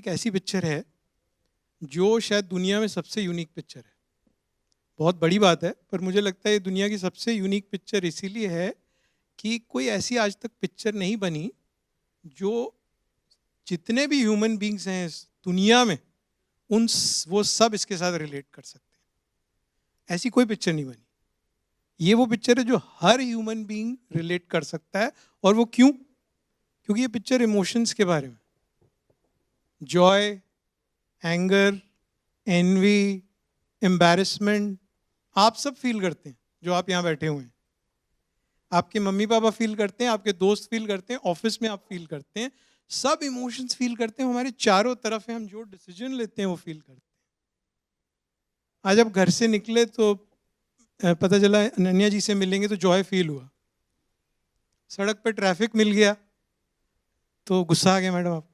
एक ऐसी पिक्चर है जो शायद दुनिया में सबसे यूनिक पिक्चर है। बहुत बड़ी बात है, पर मुझे लगता है ये दुनिया की सबसे यूनिक पिक्चर इसीलिए है कि कोई ऐसी आज तक पिक्चर नहीं बनी जो जितने भी ह्यूमन बींग्स हैं इस दुनिया में वो सब इसके साथ रिलेट कर सकते हैं। ऐसी कोई पिक्चर नहीं बनी। ये वो पिक्चर है जो हर ह्यूमन बीइंग रिलेट कर सकता है। और वो क्यों? क्योंकि ये पिक्चर इमोशंस के बारे में, जॉय, एंगर, एनवी, एम्बैरेसमेंट, आप सब फील करते हैं जो आप यहाँ बैठे हुए हैं। आपके मम्मी पापा फील करते हैं, आपके दोस्त फील करते हैं, ऑफिस में आप फील करते हैं, सब इमोशंस फील करते हैं। हमारे चारों तरफ है, हम जो डिसीजन लेते हैं वो फील करते हैं। आज आप घर से निकले तो पता चला अनन्या जी से मिलेंगे तो जॉय फील हुआ। सड़क पे ट्रैफिक मिल गया तो गुस्सा आ गया मैडम आप,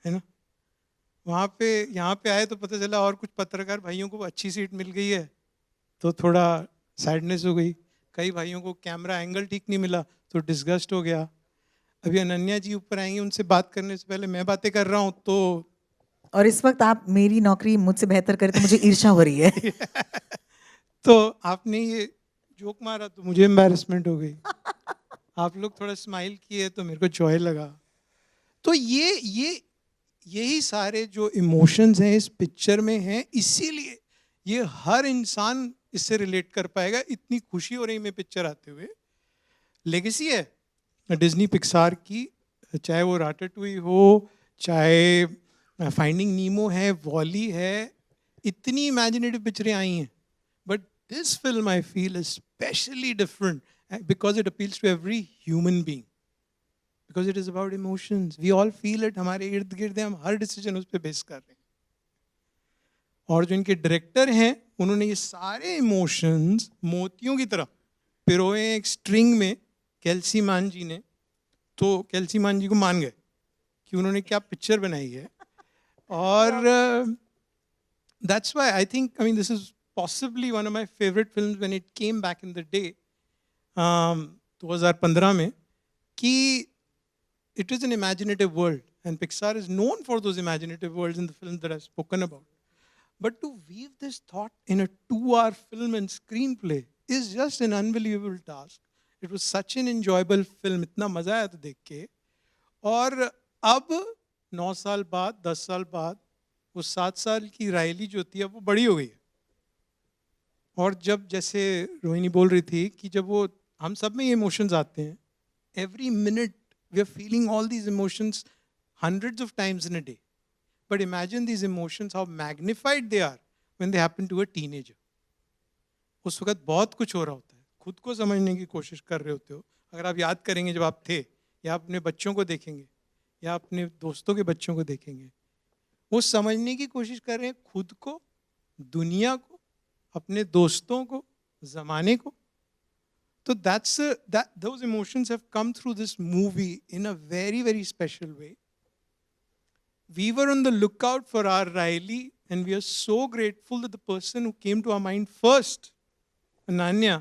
है ना। वहाँ पे यहाँ पे आए तो पता चला और कुछ पत्रकार भाइयों को अच्छी सीट मिल गई है तो थोड़ा सैडनेस हो गई। कई भाइयों को कैमरा एंगल ठीक नहीं मिला तो डिस्गस्ट हो गया। अभी अनन्या जी ऊपर आएंगी, उनसे बात करने से पहले मैं बातें कर रहा हूँ तो और इस वक्त आप मेरी नौकरी मुझसे बेहतर करें तो मुझे ईर्ष्या हो रही है। तो आपने ये जोक मारा तो मुझे एम्बैरेसमेंट हो गई। आप लोग थोड़ा स्माइल किए तो मेरे को जॉय लगा। तो यही सारे जो इमोशंस हैं इस पिक्चर में हैं, इसीलिए ये हर इंसान इससे रिलेट कर पाएगा। इतनी खुशी हो रही मैं पिक्चर आते हुए। लेगेसी है डिज्नी पिक्सार की, चाहे वो राटाटूई हो, चाहे फाइंडिंग नीमो है, वॉली है, इतनी इमेजिनेटिव पिक्चरें आई हैं। But this film I feel is specially different because it appeals to every human being, because it is about emotions. We all feel it, हमारे इर्द गिर्द है, हम हर डिसीजन उस पर बेस कर रहे हैं। और जो इनके डायरेक्टर हैं उन्होंने ये सारे इमोशंस मोतियों की तरह पिरोए एक स्ट्रिंग में। केल्सी मान जी ने, तो केल्सी मान जी को मान गए कि उन्होंने क्या पिक्चर बनाई है। और that's why I think, I mean, this is possibly one of my favourite films when it came back in the day 2015 में, कि it is an imaginative world and Pixar is known for those imaginative worlds in the films that I've spoken about. But to weave this thought in a 2-hour film and screenplay is just an unbelievable task. It was such an enjoyable film. इतना मजा आया था देख के। और अब 9 साल बाद, 10 साल बाद, वो 7 साल की रायली जो थी अब वो बड़ी हो गई है। और जब, जैसे रोहिणी बोल रही थी कि जब वो, हम सब में ये इमोशंस आते हैं, every minute we are feeling all these emotions hundreds of times in a day. But imagine these emotions, how magnified they are when they happen to a teenager. उस वक्त बहुत कुछ हो रहा होता है, खुद को समझने की कोशिश कर रहे होते हो। अगर आप याद करेंगे जब आप थे, या अपने बच्चों को देखेंगे या अपने दोस्तों के बच्चों को देखेंगे, वो समझने की कोशिश कर रहे हैं खुद को, दुनिया को, अपने दोस्तों को, ज़माने को। So those emotions have come through this movie in a very, very special way. We were on the lookout for our Riley, and we are so grateful that the person who came to our mind first, Ananya,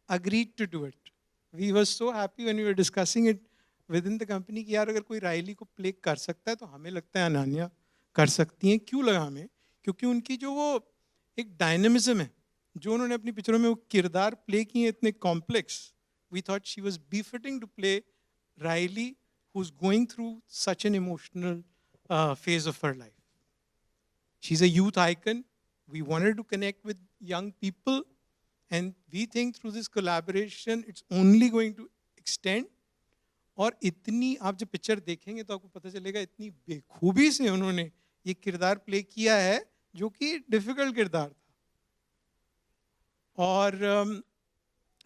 agreed to do it. We were so happy when we were discussing it within the company कि यार अगर कोई Rilee को play कर सकता है तो हमें लगता है अनन्या कर सकती हैं। क्यों लगा हमें? क्योंकि उनकी जो वो एक डायनेमिज्म है, जो उन्होंने अपनी पिक्चरों में वो किरदार प्ले किए इतने complex, we thought she was befitting to play Riley, who's going through such an emotional phase of her life. She's a youth icon. We wanted to connect with young people, and we think through this collaboration it's only going to extend. और इतनी, आप जब picture देखेंगे तो आपको पता चलेगा इतनी बेखूबी से उन्होंने ये किरदार प्ले किया है जो कि डिफिकल्ट किरदार था। और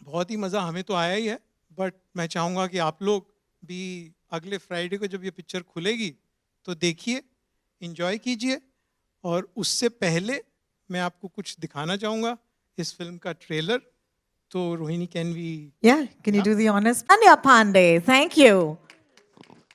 बहुत ही मज़ा हमें तो आया ही है। बट मैं चाहूँगा कि आप लोग भी अगले फ्राइडे को जब ये पिक्चर खुलेगी तो देखिए, एंजॉय कीजिए। और उससे पहले मैं आपको कुछ दिखाना चाहूँगा इस फिल्म का ट्रेलर। तो Rohini, can we? Yeah, can you do the honors? Anya Pandey, thank you.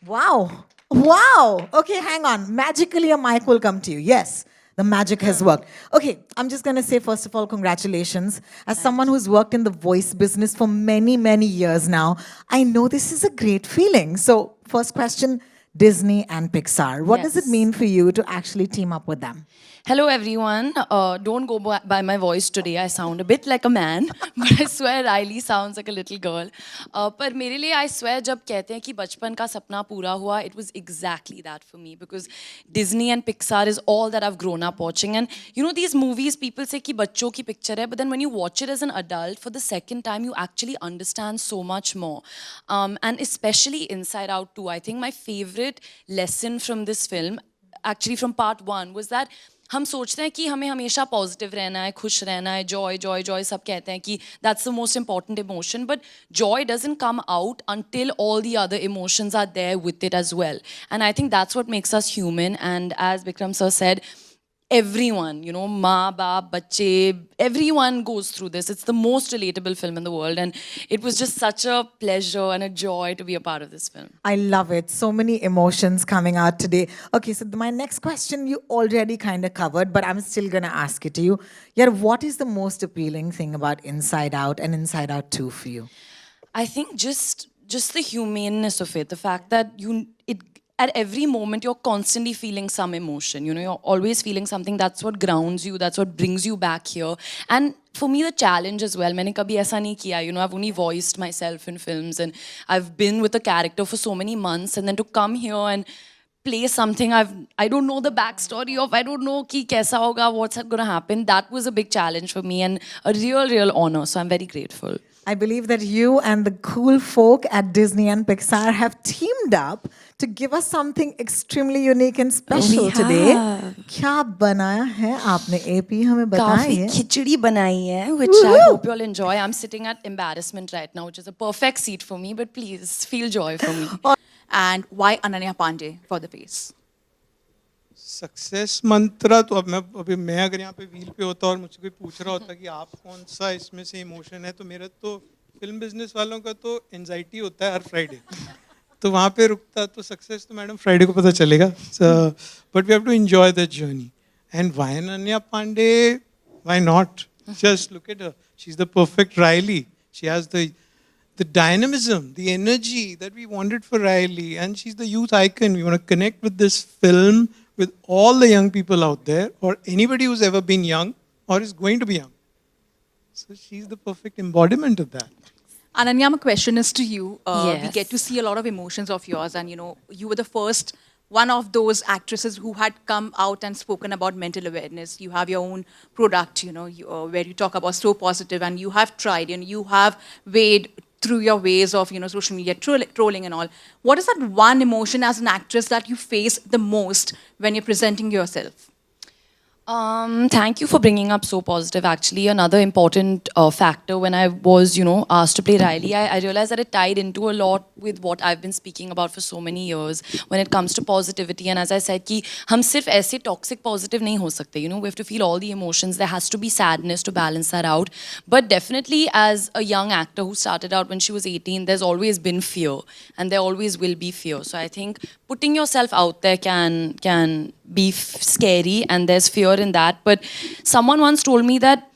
Wow. Wow. Okay, hang on. Magically, a mic will come to you. Yes, the magic has worked. Okay, I'm just going to say, first of all, congratulations. As someone who's worked in the voice business for many, many years now, I know this is a great feeling. So, first question, Disney and Pixar. What does it Yes. mean for you to actually team up with them? Hello, everyone. Don't go by my voice today. I sound a bit like a man, but I swear Riley sounds like a little girl. पर मेरे लिए I swear जब कहते हैं कि बचपन का सपना पूरा हुआ, it was exactly that for me because Disney and Pixar is all that I've grown up watching. And you know these movies, people say कि बच्चों की picture है, but then when you watch it as an adult for the second time, you actually understand so much more. And especially Inside Out 2, I think my favorite lesson from this film, actually from part 1, was that हम सोचते हैं कि हमें हमेशा positive रहना है, खुश रहना है, जॉय जॉय जॉय सब कहते हैं कि that's the most important emotion, but Joy doesn't come out until all the other emotions are there with it as well. And I think that's what makes us human. And as Bikram sir said, everyone, you know, maa baap, bacche, everyone goes through this. It's the most relatable film in the world, and it was just such a pleasure and a joy to be a part of this film. I love it. So many emotions coming out today. Okay, so my next question you already kind of covered, but I'm still going to ask it to you. Yeah, what is the most appealing thing about Inside Out and Inside Out 2 for you? I think just the humaneness of it, the fact that at every moment you're constantly feeling some emotion. You know, you're always feeling something. That's what grounds you. That's what brings you back here. And for me, the challenge as well. मैंने कभी ऐसा नहीं किया. You know, I've only voiced myself in films, and I've been with a character for so many months, and then to come here and play something I don't know the backstory of, I don't know ki kaisa hoga, what's going to happen. That was a big challenge for me and a real honor. So I'm very grateful. I believe that you and the cool folk at Disney and Pixar have teamed up to give us something extremely unique and special today. क्या बनाया है आपने AP हमें बताइए. काफी खिचड़ी बनाई है, which I hope you'll enjoy. I'm sitting at embarrassment right now, which is a perfect seat for me, but please feel joy for me. And why Ananya Pandey for the face? Success mantra तो अब मैं अगर यहाँ पे wheel पे होता और मुझसे कोई पूछ रहा होता कि आप कौन सा इसमें से इमोशन है, तो मेरा तो फिल्म बिजनेस वालों का तो एंजाइटी होता है हर फ्राइडे, तो वहाँ पे रुकता. तो सक्सेस तो मैडम फ्राइडे को पता चलेगा. But we have to enjoy that journey. And why Ananya Panday, why not? Just look at her, she is the perfect Riley. She has the dynamism, the energy that we wanted for Riley, and she's the youth icon. We want to connect with this film with all the young people out there, or anybody who's ever been young or is going to be young. So she's the perfect embodiment of that. Ananya, my question is to you. We Yes. get to see a lot of emotions of yours, and you know, you were the first one of those actresses who had come out and spoken about mental awareness. You have your own product, you know, where you talk about So Positive, and you have tried, and you have weighed through your ways of, you know, social media trolling and all. What is that one emotion as an actress that you face the most when you're presenting yourself? Thank you for bringing up So Positive. Actually, another important factor when I was, you know, asked to play Riley, I realized that it tied into a lot with what I've been speaking about for so many years when it comes to positivity. And as I said, कि हम सिर्फ ऐसे toxic positive नहीं हो सकते. You know, we have to feel all the emotions. There has to be sadness to balance that out. But definitely, as a young actor who started out when she was 18, there's always been fear, and there always will be fear. So I think putting yourself out there can be scary, and there's fear in that. But someone once told me that,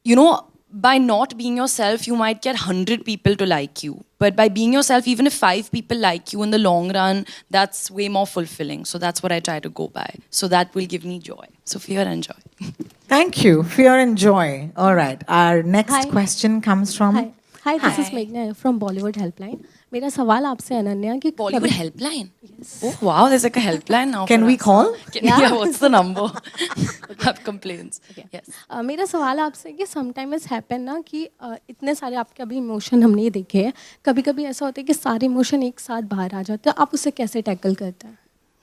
you know, by not being yourself, you might get 100 people to like you. But by being yourself, even if 5 people like you in the long run, that's way more fulfilling. So that's what I try to go by. So that will give me joy. So fear and joy. Thank you. Fear and joy. All right. Our next Hi. question comes from. Hi, this is Meghna from Bollywood Helpline. मेरा सवाल आपसे अनन्या कि Bollywood helpline? Oh wow, there's like a helpline now. Can for we us. call? Yeah, what's the number? Have complaints. Yes. मेरा सवाल आपसे कि sometimes happen ना कि इतने सारे आपके अभी इमोशन हमने देखे हैं, कभी कभी ऐसा होता है कि सारे इमोशन एक साथ बाहर आ जाते हैं, आप उसे कैसे टैकल करते हैं?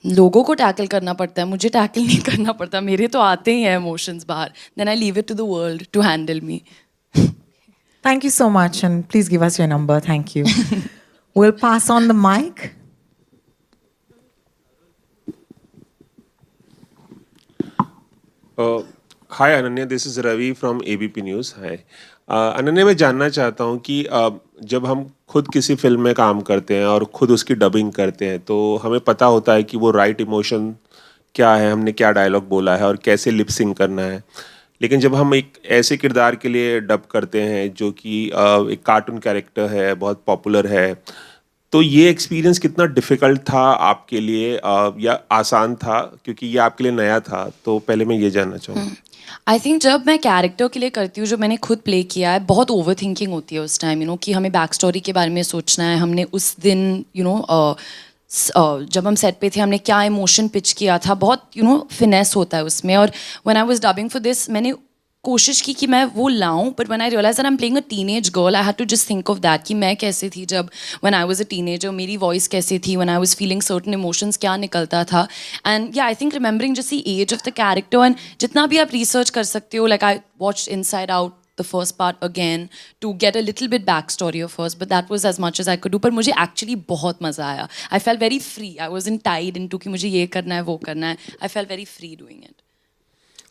लोगों को टैकल करना पड़ता है, मुझे टैकल नहीं करना पड़ता. मेरे तो आते ही हैं इमोशंस बाहर. Then I leave it to the world to handle me. Thank you so much, and please give us your number. Thank you. We'll pass on the mic. Hi Ananya, this is Ravi from ABP News. Hi. Ananya, मैं जानना चाहता हूँ कि जब हम खुद किसी film में काम करते हैं और खुद उसकी डबिंग करते हैं, तो हमें पता होता है कि वो राइट इमोशन क्या है, हमने क्या डायलॉग बोला है और कैसे लिप सिंक करना है. लेकिन जब हम एक ऐसे किरदार के लिए डब करते हैं जो कि एक कार्टून कैरेक्टर है, बहुत पॉपुलर है, तो ये एक्सपीरियंस कितना डिफिकल्ट था आपके लिए या आसान था, क्योंकि ये आपके लिए नया था, तो पहले मैं ये जानना चाहूँगा। आई थिंक जब मैं कैरेक्टर के लिए करती हूँ, जो मैंने खुद प्ले किया है, बहुत ओवर थिंकिंग होती है उस टाइम, कि हमें बैक स्टोरी के बारे में सोचना है। हमने उस दिन जब हम सेट पे थे, हमने क्या इमोशन पिच किया था, बहुत फिनेस होता है उसमें। और when I was dubbing for this, मैंने कोशिश की कि मैं वो लाऊं, but when I realize that I am playing a teenage girl, I had to just think of that कि मैं कैसे थी जब when I was a teenager, मेरी वॉइस कैसे थी, when I was feeling certain emotions क्या निकलता था। And yeah I think remembering just the age of the character, and जितना भी आप रिसर्च कर सकते हो, like I watched inside out the first part again to get a little bit backstory of hers, but that was as much as I could do. पर मुझे actually बहुत मज़ा आया. I felt very free. I wasn't tied into कि मुझे ये करना है वो करना है. I felt very free doing it.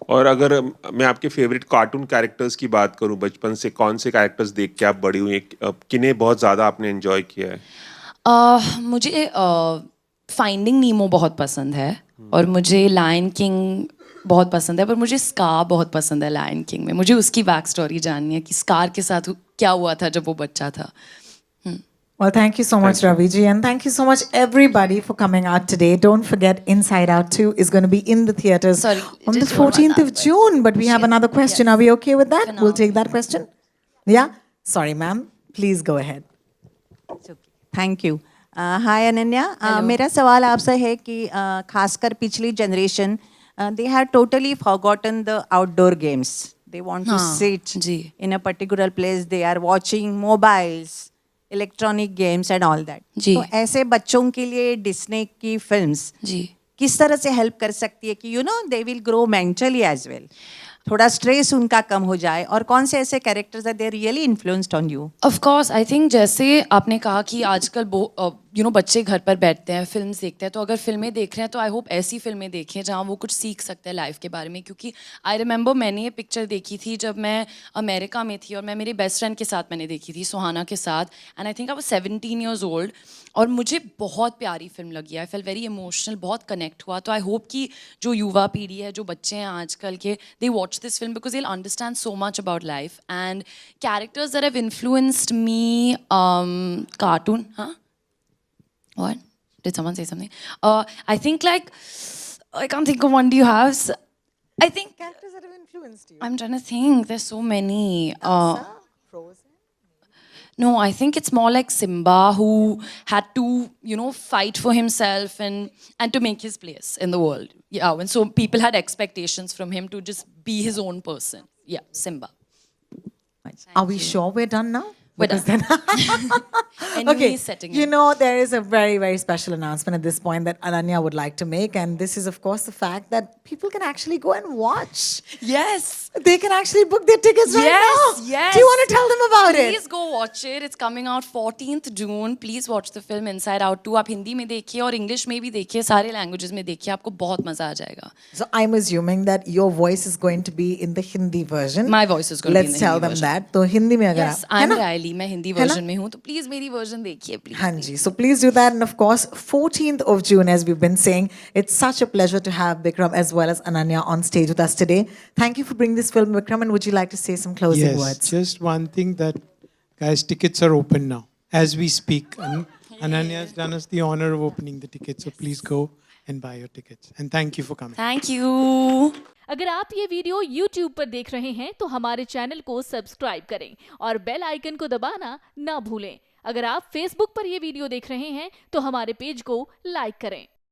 और अगर मैं आपके फेवरेट कार्टून कैरेक्टर्स की बात करूं, बचपन से कौन से कैरेक्टर्स देख के आप बड़ी हुई, किन्हें बहुत ज़्यादा आपने एंजॉय किया है? मुझे फाइंडिंग नीमो बहुत पसंद है, और मुझे लायन किंग बहुत पसंद है, पर मुझे स्कार बहुत पसंद है लायन किंग में। मुझे उसकी बैक स्टोरी जाननी है कि स्कार के साथ क्या हुआ था जब वो बच्चा था। Well, thank you so much, Ravi ji, and thank you so much everybody for coming out today. Don't forget, Inside Out 2 is going to be in the theaters Sorry, on the just one 14th of last June. But we have another question. Are we okay with that? For now. We'll take that question. Yeah. Sorry, ma'am. Please go ahead. Thank you. Hi Ananya, मेरा सवाल आपसे है कि खासकर पिछली generation they have totally forgotten the outdoor games, they want to हाँ, sit जी। In a particular place, they are watching mobiles, electronic games and all that. जी। तो ऐसे बच्चों के लिए डिस्नी की फिल्म्स जी। किस तरह से हेल्प कर सकती है कि they will grow mentally as well, थोड़ा स्ट्रेस उनका कम हो जाए, और कौन से ऐसे characters are they really influenced on you? Of course, I think जैसे आपने कहा कि आजकल बच्चे घर पर बैठते हैं, फिल्म्स देखते हैं, तो अगर फिल्में देख रहे हैं तो आई होप ऐसी फिल्में देखें जहाँ वो कुछ सीख सकते हैं लाइफ के बारे में। क्योंकि आई रिमेंबर मैंने ये पिक्चर देखी थी जब मैं अमेरिका में थी, और मैं मेरी बेस्ट फ्रेंड के साथ मैंने देखी थी, सुहाना के साथ, and I think I was 17 years old, और मुझे बहुत प्यारी फिल्म लगी। आई फेल वेरी इमोशनल, बहुत कनेक्ट हुआ। तो आई होप कि जो युवा पीढ़ी है, जो बच्चे हैं आजकल के, they watch this film because they will understand so much about life and characters that have influenced me. Cartoon, हाँ? What? Did someone say something? I think I can't think of one. Do you have? I think Characters that have influenced you. I'm trying to think. There's so many. Frozen. No, I think it's more like Simba, who had to, fight for himself and to make his place in the world. Yeah, and so people had expectations from him to just be his own person. Yeah, Simba. Are we sure we're done now? We're Because done. then- Enemy Okay, is setting you in. know, there is a very, very special announcement at this point that Ananya would like to make, and this is, of course, the fact that people can actually go and watch. Yes. They can actually book their tickets right Yes, now. yes. Do you want to tell them about Please it? go watch it. It's coming out 14th June. Please watch the film Inside Out 2. आप हिंदी में देखिए और English में भी देखिए, सारे languages में देखिए, आपको बहुत मजा आ जाएगा। So I'm assuming that your voice is going to be in the Hindi version. My voice is going to be in Let's the tell Hindi them version. that. तो हिंदी में अगर Yes, आप, है I'm ना? Riley. मैं हिंदी है ना? Version में हूँ, तो प्लीज मेरी वर्जन देखिए, प्लीज। हाँ जी, so please do that. And of course, 14th of June, as we've been saying, it's such a pleasure to have Bikram as well as Ananya on stage with us today. Thank you for bringing this film, Bikram, and would you like to say some closing Yes, words? just one thing that, guys, tickets are open now as we speak. Ananya has done us the honor of opening the tickets, so please go and buy your tickets. And thank you for coming. Thank you. अगर आप ये video YouTube पर देख रहे हैं तो हमारे channel को सब्सक्राइब करें और बेल आइकन को दबाना ना भूलें। अगर आप Facebook पर ये वीडियो देख रहे हैं तो हमारे पेज को लाइक करें।